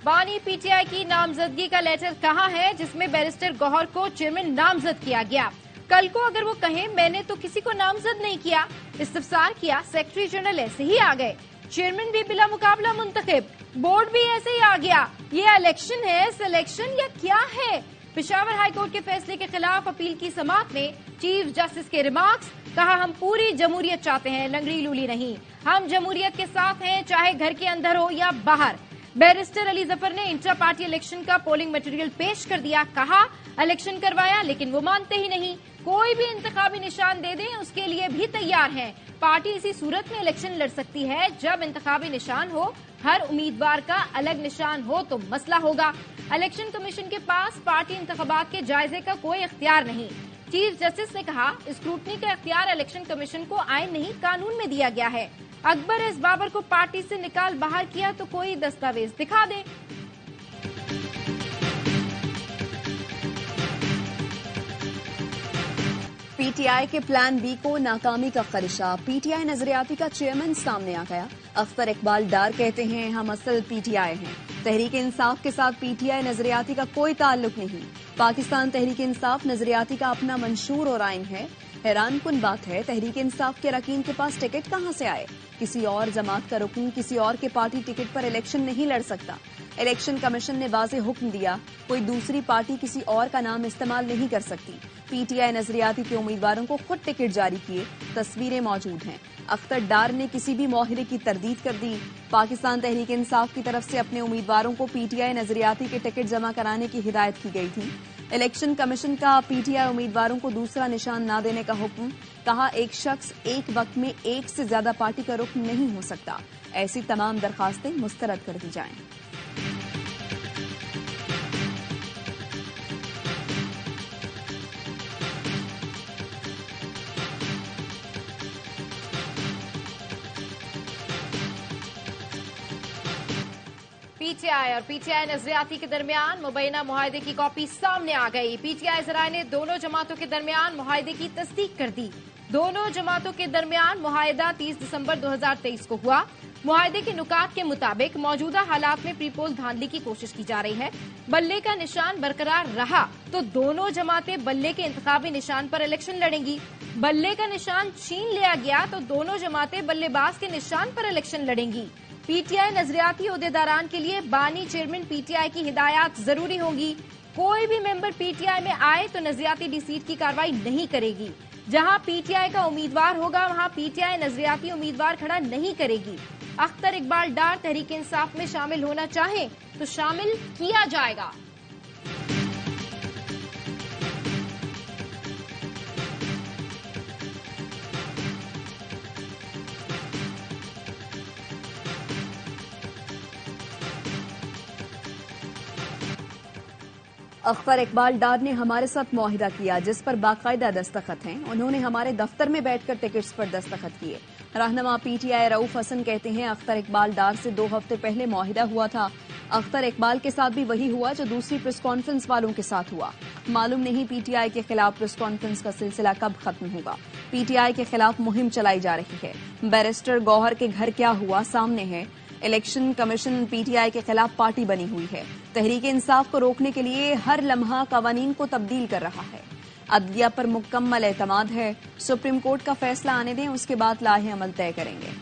बानी पीटीआई की नामजदगी का लेटर कहाँ है जिसमें बैरिस्टर गौहर को चेयरमैन नामजद किया गया? कल को अगर वो कहें मैंने तो किसी को नामजद नहीं किया, इस्तफसार किया, सेक्रेटरी जनरल ऐसे ही आ गए, चेयरमैन भी बिला मुकाबला मुंतखब, बोर्ड भी ऐसे ही आ गया, ये इलेक्शन है, सिलेक्शन या क्या है? पेशावर हाईकोर्ट के फैसले के खिलाफ अपील की समाअत में चीफ जस्टिस के रिमार्क्स, कहा हम पूरी जमहूरियत चाहते हैं, लंगड़ी लूली नहीं, हम जमहूरियत के साथ हैं चाहे घर के अंदर हो या बाहर। बैरिस्टर अली जफर ने इंट्रा पार्टी इलेक्शन का पोलिंग मटेरियल पेश कर दिया, कहा इलेक्शन करवाया लेकिन वो मानते ही नहीं, कोई भी इंतखाबी निशान दे दें उसके लिए भी तैयार हैं। पार्टी इसी सूरत में इलेक्शन लड़ सकती है जब इंतखाबी निशान हो, हर उम्मीदवार का अलग निशान हो तो मसला होगा। इलेक्शन कमीशन के पास पार्टी इंतखाबात के जायजे का कोई इख्तियार नहीं। चीफ जस्टिस ने कहा स्क्रूटनी का इख्तियार इलेक्शन कमीशन को आईन नहीं कानून में दिया गया है। अकबर एस बाबर को पार्टी से निकाल बाहर किया तो कोई दस्तावेज दिखा दे। पीटीआई के प्लान बी को नाकामी का खदशा, पीटीआई नजरियाती का चेयरमैन सामने आ गया। अख्तर इकबाल डार कहते हैं हम असल पीटीआई हैं, तहरीक इंसाफ के साथ पीटीआई नजरियाती का कोई ताल्लुक नहीं। पाकिस्तान तहरीक इंसाफ नजरियाती का अपना मंशूर और आइन है। हैरानकुन बात है तहरीक इंसाफ के अरकान के पास टिकट कहां से आए? किसी और जमात का रुकन किसी और के पार्टी टिकट पर इलेक्शन नहीं लड़ सकता। इलेक्शन कमीशन ने वाज़ेह हुक्म दिया, कोई दूसरी पार्टी किसी और का नाम इस्तेमाल नहीं कर सकती। पीटीआई नजरियाती के उम्मीदवारों को खुद टिकट जारी किए, तस्वीरें मौजूद हैं। अख्तर डार ने किसी भी मुआहदे की तरदीद कर दी। पाकिस्तान तहरीक इंसाफ की तरफ से अपने उम्मीदवारों को पीटीआई नजरियाती के टिकट जमा कराने की हिदायत की गई थी। इलेक्शन कमीशन का पीटीआई उम्मीदवारों को दूसरा निशान न देने का हुक्म, कहा एक शख्स एक वक्त में एक से ज्यादा पार्टी का रुख नहीं हो सकता। ऐसी तमाम दरखास्तें मुस्तरद कर दी जाएं। पीटीआई और पीटीआई नजरियाती के दरमियान मुबैना मुआहदे की कॉपी सामने आ गई। पीटीआई जराए ने दोनों जमातों के दरमियान मुआहदे की तस्दीक कर दी। दोनों जमातों के दरमियान मुआहदा 30 दिसंबर 2023 को हुआ। मुआहदे के नुकात के मुताबिक मौजूदा हालात में प्रीपोल धांधली की कोशिश की जा रही है। बल्ले का निशान बरकरार रहा तो दोनों जमातें बल्ले के इंतखाबी निशान पर इलेक्शन लड़ेंगी। बल्ले का निशान छीन लिया गया तो दोनों जमातें बल्लेबाज के निशान पर इलेक्शन लड़ेंगी। पीटीआई नजरियाती ओहदेदारान के लिए बानी चेयरमैन पीटीआई की हिदायत जरूरी होगी। कोई भी मेंबर पीटीआई में आए तो नजरियाती डिसीट की कार्रवाई नहीं करेगी। जहां पीटीआई का उम्मीदवार होगा वहां पीटीआई नजरियाती उम्मीदवार खड़ा नहीं करेगी। अख्तर इकबाल डार तहरीक इंसाफ में शामिल होना चाहे तो शामिल किया जाएगा। अख्तर इकबाल डार ने हमारे साथ मुआहिदा किया जिस पर बाकायदा दस्तखत हैं। उन्होंने हमारे दफ्तर में बैठकर टिकट्स पर दस्तखत किए। रहनुमा पीटीआई रऊफ हसन कहते हैं अख्तर इकबाल डार से 2 हफ्ते पहले मुआहिदा हुआ था। अख्तर इकबाल के साथ भी वही हुआ जो दूसरी प्रेस कॉन्फ्रेंस वालों के साथ हुआ। मालूम नहीं पीटीआई के खिलाफ प्रेस कॉन्फ्रेंस का सिलसिला कब खत्म होगा। पीटीआई के खिलाफ मुहिम चलाई जा रही है। बैरिस्टर गौहर के घर क्या हुआ सामने है। इलेक्शन कमीशन पीटीआई के खिलाफ पार्टी बनी हुई है। तहरीक इंसाफ को रोकने के लिए हर लम्हा कवानीन को तब्दील कर रहा है। अदलिया पर मुकम्मल एतमाद है। सुप्रीम कोर्ट का फैसला आने दें, उसके बाद लाहे अमल तय करेंगे।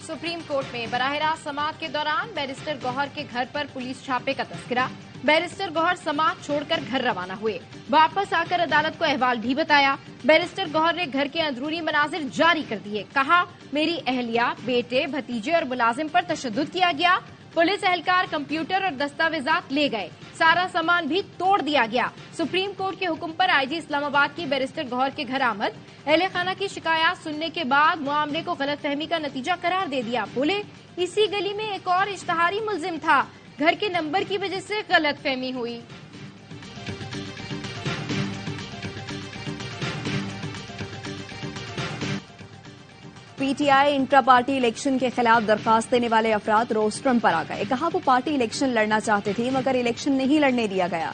सुप्रीम कोर्ट में बराह रास्त समाअत के दौरान बैरिस्टर गौहर के घर पर पुलिस छापे का तस्करा। बैरिस्टर गौहर समाअत छोड़कर घर रवाना हुए। वापस आकर अदालत को अहवाल भी बताया। बैरिस्टर गौहर ने घर के अंदरूनी मनाजिर जारी कर दिए। कहा मेरी अहलिया, बेटे, भतीजे और मुलाजिम पर तशद्दुद किया गया। पुलिस एहलकार कंप्यूटर और दस्तावेजात ले गए। सारा सामान भी तोड़ दिया गया। सुप्रीम कोर्ट के हुक्म पर आईजी इस्लामाबाद की बैरिस्टर गौहर के घर आमद। अहले खाना की शिकायत सुनने के बाद मामले को गलतफहमी का नतीजा करार दे दिया। बोले इसी गली में एक और इश्तहारी मुलजिम था, घर के नंबर की वजह से गलतफहमी हुई। पीटीआई इंट्रा पार्टी इलेक्शन के खिलाफ दरखास्त देने वाले अफराद रोस्ट्रम पर आ गए। कहा वो पार्टी इलेक्शन लड़ना चाहते थे मगर इलेक्शन नहीं लड़ने दिया गया।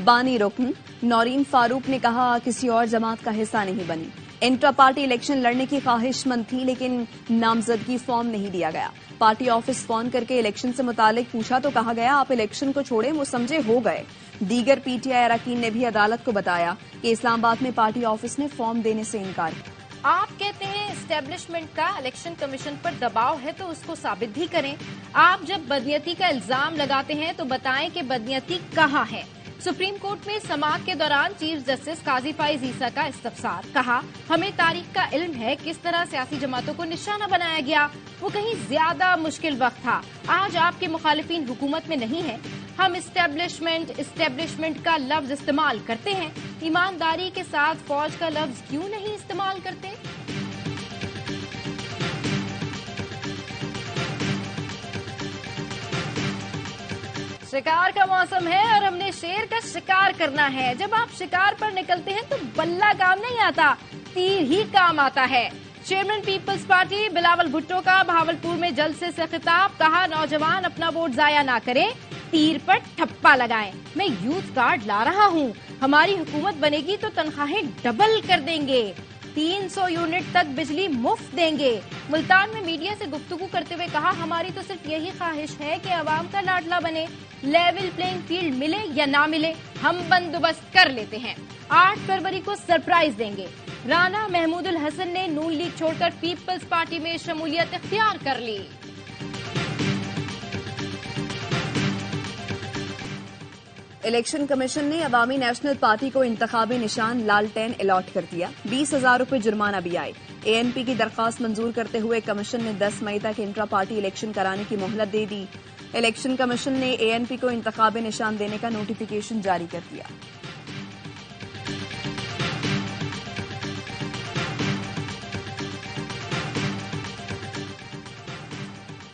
बानी रुकन नौरीन फारूक ने कहा किसी और जमात का हिस्सा नहीं बनी। इंट्रा पार्टी इलेक्शन लड़ने की ख्वाहिशमंद थी लेकिन नामजदगी फॉर्म नहीं दिया गया। पार्टी ऑफिस फोन करके इलेक्शन से मुतालिक पूछा तो कहा गया आप इलेक्शन को छोड़े, वो समझे हो गए। दीगर पीटीआई अरकान ने भी अदालत को बताया कि इस्लामाबाद में पार्टी ऑफिस ने फॉर्म देने से इनकार किया। आप कहते हैं एस्टेब्लिशमेंट का इलेक्शन कमीशन पर दबाव है तो उसको साबित भी करें। आप जब बदनीयती का इल्जाम लगाते हैं तो बताएं कि बदनीयती कहाँ है। सुप्रीम कोर्ट में समाअत के दौरान चीफ जस्टिस काजी फाइज ईसा का इस्तफसार। कहा हमें तारीख का इल्म है किस तरह सियासी जमातों को निशाना बनाया गया, वो कहीं ज्यादा मुश्किल वक्त था। आज आपके मुखालिफिन हुकूमत में नहीं है। हम इस्टेब्लिशमेंट का लफ्ज इस्तेमाल करते हैं, ईमानदारी के साथ फौज का लफ्ज क्यों नहीं इस्तेमाल करते। शिकार का मौसम है और हमने शेर का शिकार करना है। जब आप शिकार पर निकलते हैं तो बल्ला काम नहीं आता, तीर ही काम आता है। Chairman Peoples Party Bilawal Bhutto का भावलपुर में जलसे से खिताब। कहा नौजवान अपना वोट जाया ना करें, तीर पर ठप्पा लगाएं। मैं यूथ कार्ड ला रहा हूं, हमारी हुकूमत बनेगी तो तनख्वाहें डबल कर देंगे, 300 यूनिट तक बिजली मुफ्त देंगे। मुल्तान में मीडिया से गुफ्तगू करते हुए कहा हमारी तो सिर्फ यही ख्वाहिश है कि आवाम का लाडला बने, लेवल प्लेइंग फील्ड मिले या ना मिले हम बंदोबस्त कर लेते हैं। 8 फरवरी को सरप्राइज देंगे। राना महमूदुल हसन ने नून लीग छोड़कर पीपल्स पार्टी में शमूलियत इख्तियार कर ली। इलेक्शन कमीशन ने अवामी नेशनल पार्टी को इंतखाबी निशान लालटेन अलॉट कर दिया। 20,000 रुपए जुर्माना भी आए। एएनपी की दरखास्त मंजूर करते हुए कमीशन ने 10 मई तक इंट्रा पार्टी इलेक्शन कराने की मोहलत दे दी। इलेक्शन कमीशन ने एएनपी को इंतखाबी निशान देने का नोटिफिकेशन जारी कर दिया।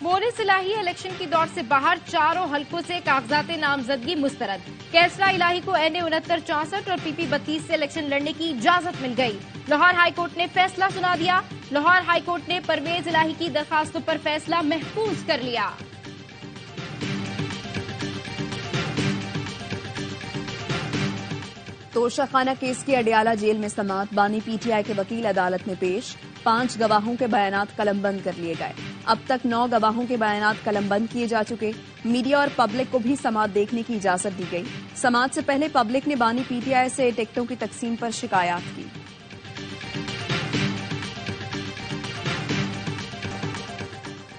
मोरिस इलाही इलेक्शन की दौड़ से बाहर, चारों हलकों से कागजात नामजदगी मुस्तरद। कैसरा इलाही को NA 6964 और PP 32 से इलेक्शन लड़ने की इजाजत मिल गई। लाहौर हाईकोर्ट ने फैसला सुना दिया। लाहौर हाईकोर्ट ने परवेज इलाही की दरखास्तों पर फैसला महफूज कर लिया। तोशाखाना केस की अडियाला जेल में समाअत। बानी पीटीआई के वकील अदालत में पेश। 5 गवाहों के बयानात कलमबंद कर लिए गए। अब तक 9 गवाहों के बयानात कलमबंद किए जा चुके। मीडिया और पब्लिक को भी समाअत देखने की इजाजत दी गई। समाअत से पहले पब्लिक ने बानी पीटीआई से टिकटों की तकसीम पर शिकायत की।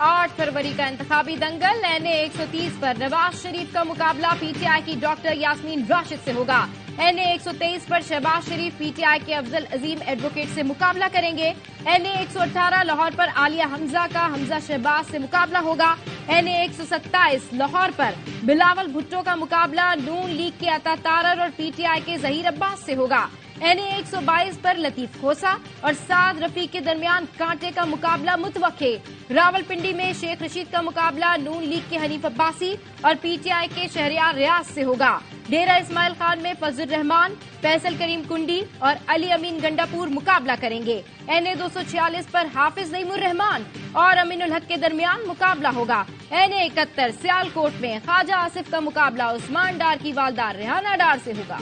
8 फरवरी का इंतखाबी दंगल। NA 130 पर नवाज शरीफ का मुकाबला पीटीआई की डॉक्टर यास्मीन राशिद से होगा। NA 123 पर शहबाज शरीफ पीटीआई के अफजल अजीम एडवोकेट से मुकाबला करेंगे। NA 118 लाहौर पर आलिया हमजा का हमजा शहबाज से मुकाबला होगा। NA 127 लाहौर पर बिलावल भुट्टो का मुकाबला नून लीग के अता तारर और पीटीआई के जहीर अब्बास से होगा। NA 122 पर लतीफ खोसा और साद रफीक के दरमियान कांटे का मुकाबला मुतवक्के। रावलपिंडी में शेख रशीद का मुकाबला नून लीग के हनीफ अब्बासी और पीटीआई के शहरियार रियाज से होगा। डेरा इस्माइल खान में फजल रहमान, फैसल करीम कुंडी और अली अमीन गंडापुर मुकाबला करेंगे। NA 246 पर हाफिज नईमुर रहमान और अमीनुल हक के दरमियान मुकाबला होगा। NA 71 सियालकोट में ख्वाजा आसिफ का मुकाबला उस्मान डार की वालदार रेहाना डार से होगा।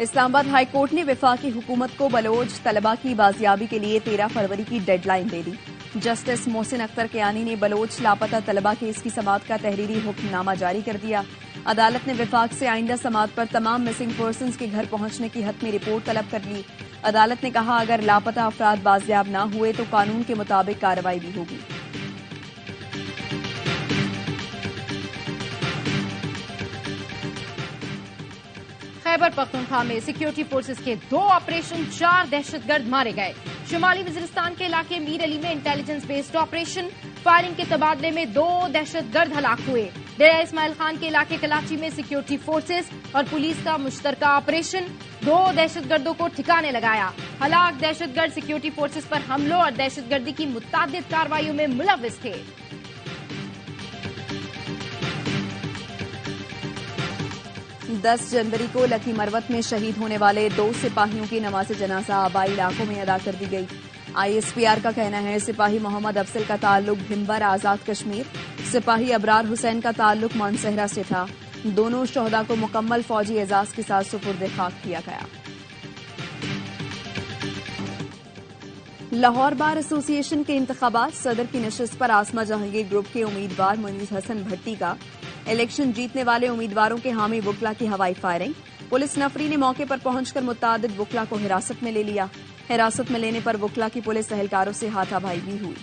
इस्लामाबाद हाईकोर्ट ने वफाकी हुकूमत को बलोच तलबा की बाजियाबी के लिए 13 फरवरी की डेडलाइन दे दी। जस्टिस मोहसिन अख्तर कियानी ने बलोच लापता तलबा केस की समाअत का तहरीरी हुक्मनामा जारी कर दिया। अदालत ने वफाक से आइंदा समाअत पर तमाम मिसिंग पर्सन्स के घर पहुंचने की हतमी रिपोर्ट तलब कर ली। अदालत ने कहा अगर लापता अफराद बाजियाब न हुए तो कानून के मुताबिक कार्रवाई भी होगी। खैबर पख्तूनख्वा में सिक्योरिटी फोर्सेस के 2 ऑपरेशन, 4 दहशतगर्द मारे गए। शुमाली वजीरिस्तान के इलाके मीर अली में इंटेलिजेंस बेस्ड ऑपरेशन, फायरिंग के तबादले में 2 दहशतगर्द हलाक हुए। डेरा इस्माइल खान के इलाके कराची में सिक्योरिटी फोर्सेस और पुलिस का मुश्तरका ऑपरेशन, 2 दहशतगर्दों को ठिकाने लगाया। हलाक दहशतगर्द सिक्योरिटी फोर्सेस पर हमलों और दहशतगर्दी की मुतअद्दिद कार्रवाइयों में मुलव्विस थे। 10 जनवरी को लकी मरवत में शहीद होने वाले 2 सिपाहियों की नमाज जनाजा आबाई इलाकों में अदा कर दी गई। आईएसपीआर का कहना है सिपाही मोहम्मद अफजल का ताल्लुक भिंबर आजाद कश्मीर, सिपाही अबरार हुसैन का ताल्लुक मानसहरा से था। दोनों शोहदा को मुकम्मल फौजी एजाज के साथ सुपुर्द खाक किया गया। लाहौर बार एसोसिएशन के इंतखाबात, सदर की नशिस्त पर आसमा जहांगीर ग्रुप के उम्मीदवार मुनीर हसन भट्टी का इलेक्शन जीतने वाले उम्मीदवारों के हामी वकला की हवाई फायरिंग। पुलिस नफरी ने मौके पर पहुंचकर मुतादिद वकला को हिरासत में ले लिया। हिरासत में लेने पर वकला की पुलिस एहलकारों से हाथापाई भी हुई।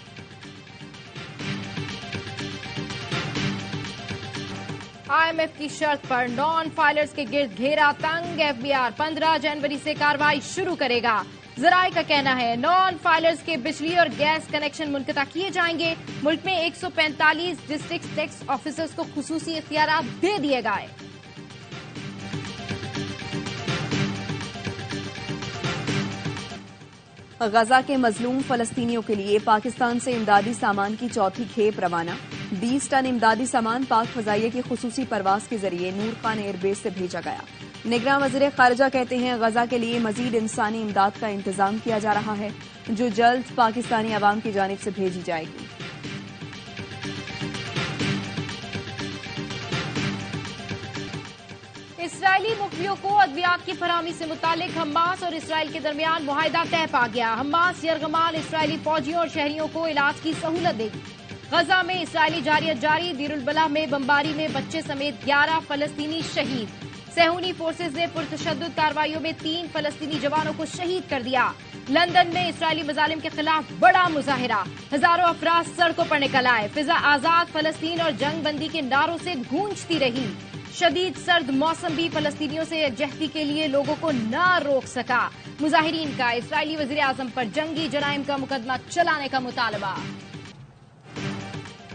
आईएमएफ की शर्त पर नॉन फाइलर्स के गिर्द घेरा तंग। एफबीआर 15 जनवरी से कार्रवाई शुरू करेगा। जराये का कहना है नॉन फाइलर्स के बिजली और गैस कनेक्शन मुनक़ता किए जाएंगे। मुल्क में 145 डिस्ट्रिक्ट टैक्स ऑफिसर्स को खुसूसी इख्तियारात दे दिए गए। गजा के मजलूम फलस्तीनियों के लिए पाकिस्तान से इमदादी सामान की चौथी खेप रवाना। 20 टन इमदादी सामान पाक फजाइया की खुसूसी परवाज के जरिए नूर खान एयरबेस से भेजा गया। निगरान वज़ीर खारजा कहते हैं गजा के लिए मजीद इंसानी इमदाद का इंतजाम किया जा रहा है, जो जल्द पाकिस्तानी अवाम की जानिब से भेजी जाएगी। इसराइली मुखबियों को अद्वियात की फराहमी से मुतालिक हमास और इसराइल के दरमियान मुआहिदा तय पा गया। हमास यरगमाल इसराइली फौजियों और शहरियों को इलाज की सहूलत देगी। गजा में इसराइली जारियत जारी। दीरुल बलाह में बमबारी में बच्चे समेत 11 फलस्तीनी शहीद। सेहूनी फोर्सेज ने पुरतशद्दुद कार्रवाइयों में 3 फलस्तीनी जवानों को शहीद कर दिया। लंदन में इसराइली मजालिम के खिलाफ बड़ा मुजाहिरा। हजारों अफराद सड़कों पर निकल आए। फिजा आजाद फलस्तीन और जंग बंदी के नारों से गूंजती रही। शदीद सर्द मौसम भी फलस्तीनियों से यकजहती के लिए लोगों को न रोक सका। मुजाहिरीन का इसराइली वज़ीर आज़म पर जंगी जराइम का मुकदमा चलाने का मुतालबा।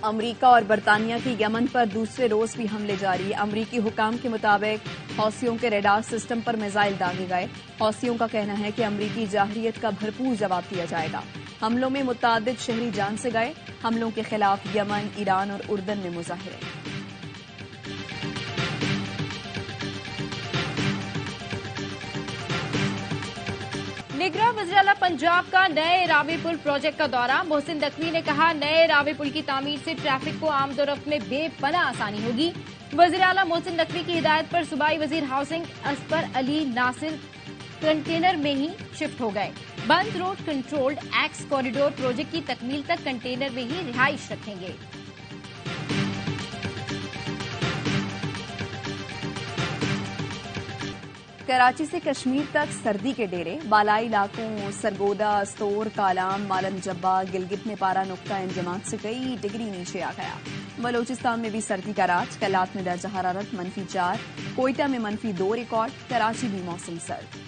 अमरीका और बरतानिया की यमन पर दूसरे रोज भी हमले जारी। अमरीकी हुकाम के मुताबिक हौसियों के रेडार सिस्टम पर मिसाइल दागे गए। हौसियों का कहना है कि अमरीकी जाहिरियत का भरपूर जवाब दिया जाएगा। हमलों में मुतादिद शहरी जान से गए। हमलों के खिलाफ यमन, ईरान और उर्दन में मुजाहिरे। निगरान वज़ीर-ए-आला पंजाब का नए रावी पुल प्रोजेक्ट का दौरा। मोहसिन नकवी ने कहा नए रावी पुल की तामीर से ट्रैफिक को आमदोरफ्त में बेपनाह आसानी होगी। वज़ीर-ए-आला मोहसिन नकवी की हिदायत पर सूबाई वज़ीर हाउसिंग असफर अली नासिर कंटेनर में ही शिफ्ट हो गए। बंद road controlled x corridor project की तकमील तक कंटेनर में ही रिहाइश रखेंगे। कराची से कश्मीर तक सर्दी के डेरे। बालाई इलाकों सरगोदा, अस्तोर, कालाम, मालम जब्बा, गिलगित में पारा नुक्ता इंजमात से कई डिग्री नीचे आ गया। बलोचिस्तान में भी सर्दी का राज। कैलात में दर्जा हरारत -4, कोयटा में -2 रिकॉर्ड। कराची भी मौसम सर्द।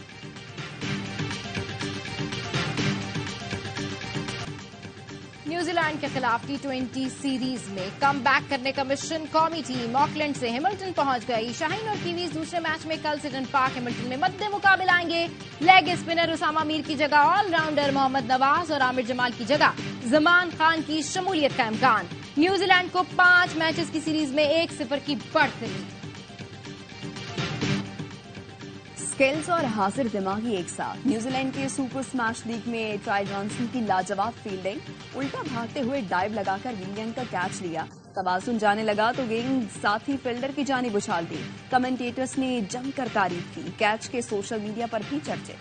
न्यूजीलैंड के खिलाफ T20 सीरीज में कम बैक करने का मिशन। कौमी टीम ऑकलैंड से हैमिल्टन पहुंच गई। शाहीन और कीवीज दूसरे मैच में कल सिडन पार्क हैमिल्टन में मद्दे मुकाबले आएंगे। लेग स्पिनर उसामा मीर की जगह ऑलराउंडर मोहम्मद नवाज और आमिर जमाल की जगह जमान खान की शमूलियत का इम्कान। न्यूजीलैंड को 5 मैचेस की सीरीज में 1-0 की बढ़त मिली। स्किल्स और हाजिर दिमागी एक साथ। न्यूजीलैंड के सुपर स्मैश लीग में ट्राई जॉनसन की लाजवाब फील्डिंग। उल्टा भागते हुए डाइव लगाकर विलियन का कैच लिया। तवाज़ुन जाने लगा तो गेंद साथी फील्डर की जानिब उछाल दी। कमेंटेटर्स ने जमकर तारीफ की। कैच के सोशल मीडिया पर भी चर्चे।